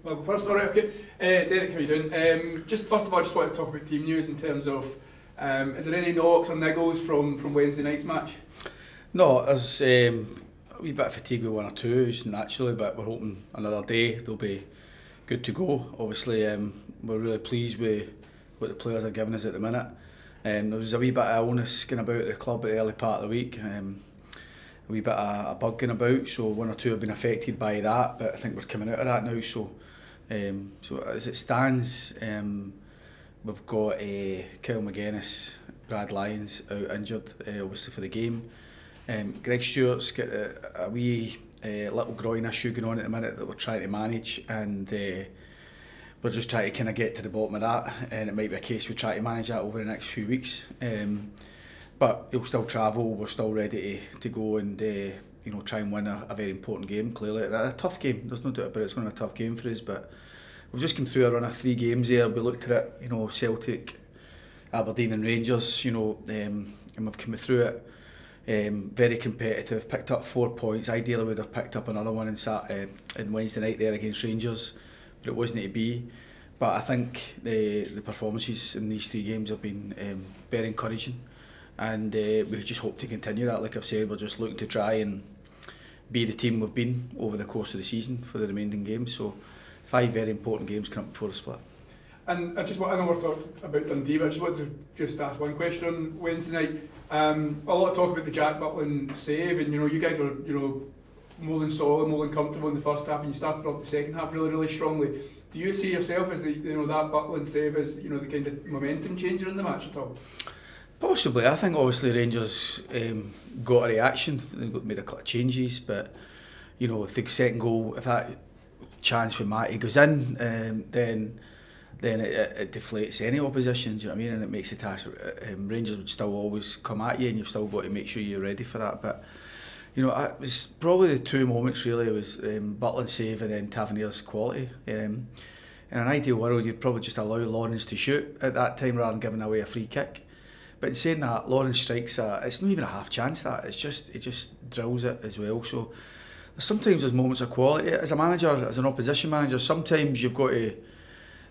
I'll go first, alright, okay. Derek, how you doing? Just first of all, I just wanted to talk about team news in terms of, is there any knocks or niggles from Wednesday night's match? No, there's a wee bit of fatigue with 1 or 2 naturally, but we're hoping another day they'll be good to go. Obviously, we're really pleased with what the players are giving us at the minute. There was a wee bit of illness going about the club at the early part of the week. A wee bit of a bug going about, so 1 or 2 have been affected by that, but I think we're coming out of that now. So as it stands, we've got Kyle McInnes, Brad Lyons out injured, obviously for the game. Greg Stewart's got a wee little groin issue going on at the minute that we're trying to manage, and we're just trying to kind of get to the bottom of that, and it might be a case we try to manage that over the next few weeks. But he'll still travel, we're still ready to go and try and win a very important game, clearly. A tough game, there's no doubt about it, it's going to be a tough game for us, but we've just come through a run of 3 games there. We looked at it, Celtic, Aberdeen and Rangers, and we've come through it. Very competitive, picked up 4 points. Ideally would have picked up another one in Wednesday night there against Rangers, but it wasn't to be. But I think the performances in these 3 games have been very encouraging, and we just hope to continue that. Like I've said, we're just looking to try and be the team we've been over the course of the season for the remaining games. So 5 very important games coming up before the split. And I know we're talking about Dundee, but I just wanted to ask one question on Wednesday night. A lot of talk about the Jack Butland save, and you guys were more than solid, more than comfortable in the first half, and you started off the second half really strongly. Do you see yourself as that Butland save as the kind of momentum changer in the match at all? Possibly. I think obviously Rangers got a reaction. They made a couple of changes, but if the second goal, if that chance for Matty goes in, then it deflates any opposition. Do you know what I mean? And it makes the task. Rangers would still always come at you, and you've still got to make sure you're ready for that. But it was probably the 2 moments really. It was Butland save and then Tavernier's quality. In an ideal world, you'd probably just allow Lawrence to shoot at that time rather than giving away a free kick. But in saying that, Lawrence strikes it's not even a half chance. That he just drills it as well. So sometimes there's moments of quality as a manager, as an opposition manager. Sometimes you've got to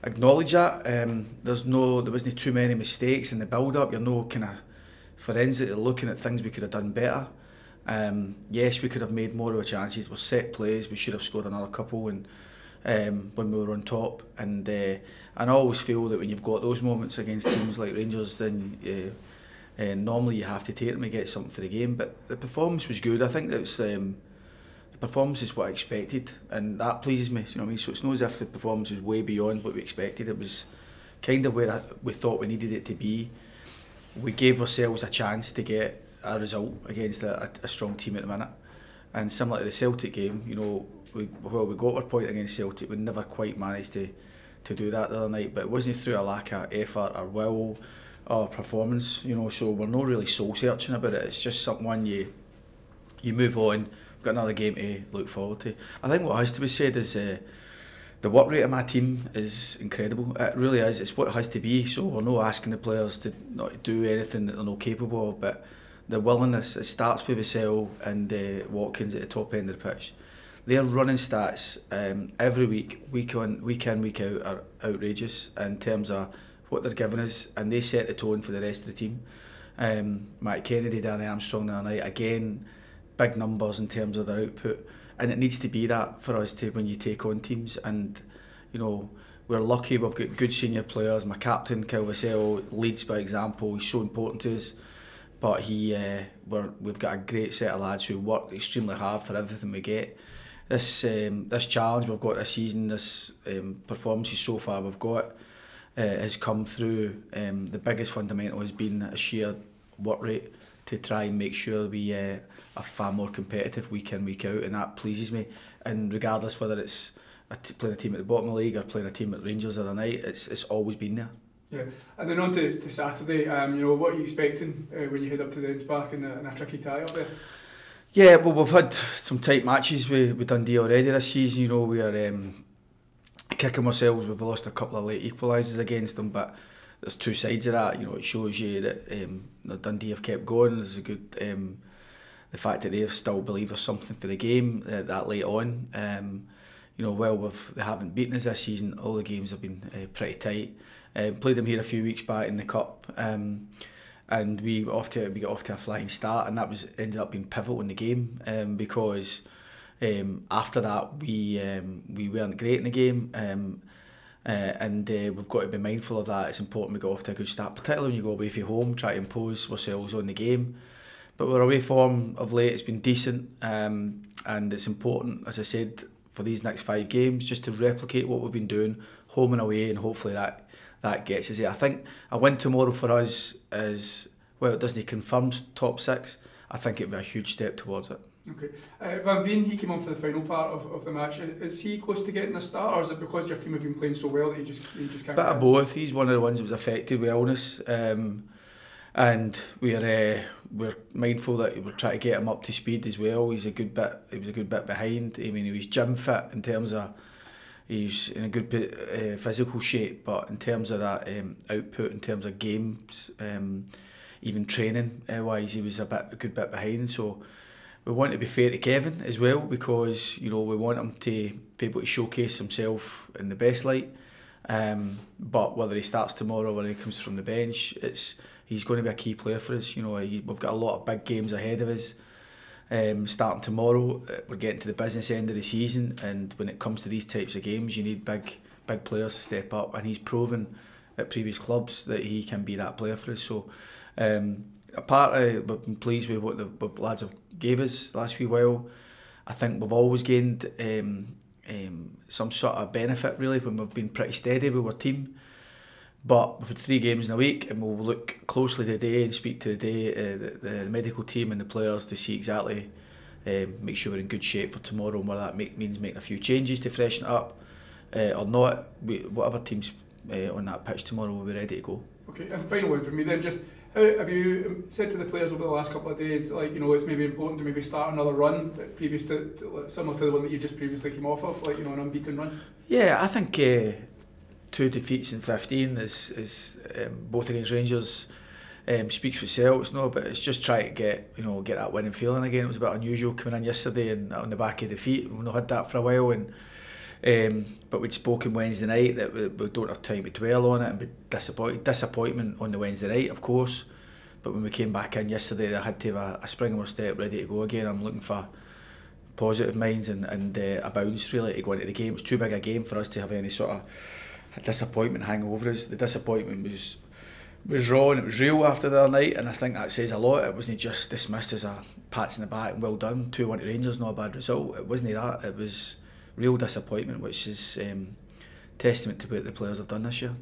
acknowledge that. There wasn't too many mistakes in the build-up. You're no kind of forensically looking at things we could have done better. Yes, we could have made more of our chances. We're set plays. We should have scored another couple when we were on top. And I always feel that when you've got those moments against teams like Rangers, then normally you have to take them and get something for the game. But the performance was good. I think that was, the performance is what I expected, and that pleases me. You know what I mean? So it's not as if the performance was way beyond what we expected. It was kind of where we thought we needed it to be. We gave ourselves a chance to get a result against a strong team at the minute. And similar to the Celtic game, we got our point against Celtic, we never quite managed to do that the other night. But it wasn't through a lack of effort or will or performance. So we're not really soul searching about it. It's just something you move on. We've got another game to look forward to. I think what has to be said is the work rate of my team is incredible. It really is. It's what it has to be. So we're not asking the players to not do anything that they're not capable of, but the willingness, it starts with Vassell and Watkins at the top end of the pitch. Their running stats every week in, week out, are outrageous in terms of what they're giving us, and they set the tone for the rest of the team. Matt Kennedy, Danny Armstrong the other night, again, big numbers in terms of their output, and it needs to be that for us to when you take on teams. And we're lucky we've got good senior players. My captain Kyle Vassell leads by example. He's so important to us, but we've got a great set of lads who work extremely hard for everything we get. This challenge we've got this season, this performances so far we've got has come through. The biggest fundamental has been a sheer work rate to try and make sure we are far more competitive week in, week out, and that pleases me. And regardless whether it's playing a team at the bottom of the league or playing a team at Rangers the other night, it's always been there. Yeah, and then on to Saturday. What are you expecting when you head up to the Eds Park in a tricky tie up there? Yeah, well, we've had some tight matches with Dundee already this season. We are kicking ourselves. We've lost a couple of late equalisers against them, but there's 2 sides of that. It shows you that Dundee have kept going. There's a good the fact that they've still believed there's something for the game that late on. Well, they haven't beaten us this season. All the games have been pretty tight. Played them here a few weeks back in the cup, and we got off to a flying start, and that ended up being pivotal in the game, because after that we weren't great in the game, and we've got to be mindful of that. It's important we got off to a good start, particularly when you go away from home, try to impose ourselves on the game. But our away form of late has been decent, and it's important, as I said, for these next 5 games, just to replicate what we've been doing, home and away, and hopefully that gets us there. I think a win tomorrow for us is, well, it doesn't confirm top 6. I think it'd be a huge step towards it. Okay. Van Veen, he came on for the final part of the match. Is he close to getting a start, or is it because your team have been playing so well that he just can't? Bit of both. He's one of the ones that was affected with illness, and we're mindful that we're trying to get him up to speed as well. He was a good bit behind. I mean, he was gym fit in terms of he's in a good physical shape, but in terms of that output, in terms of games, even training wise, he was a good bit behind. So we want to be fair to Kevin as well, because we want him to be able to showcase himself in the best light. But whether he starts tomorrow or whether he comes from the bench, he's going to be a key player for us. We've got a lot of big games ahead of us. Starting tomorrow, we're getting to the business end of the season, and when it comes to these types of games, you need big players to step up, and he's proven at previous clubs that he can be that player for us. So we've been pleased with what the lads have gave us the last wee while. I think we've always gained some sort of benefit really when we've been pretty steady with our team. But we've had 3 games in a week, and we'll look closely today and speak to the medical team and the players to see exactly, make sure we're in good shape for tomorrow, and whether that means making a few changes to freshen it up or not. Whatever team's on that pitch tomorrow, we'll be ready to go. Okay, and final one for me then, just how have you said to the players over the last couple of days, it's maybe important to maybe start another run previous to similar to the one that you just previously came off of, an unbeaten run? Yeah, I think 2 defeats in 15 is both against Rangers speaks for itself. But it's just trying to get that winning feeling again. It was a bit unusual coming in yesterday and on the back of defeat. We've not had that for a while, but we'd spoken Wednesday night that we don't have time to dwell on it and be disappointed. Disappointment on the Wednesday night, of course, but when we came back in yesterday, I had to have a spring in my step, ready to go again. I'm looking for positive minds and a bounce really to go into the game. It was too big a game for us to have any sort of disappointment hang over us. The disappointment was raw and it was real after the other night, and I think that says a lot. It wasn't just dismissed as a pats in the back and well done, 2-1 to Rangers, not a bad result. It wasn't that, it was real disappointment, which is testament to what the players have done this year.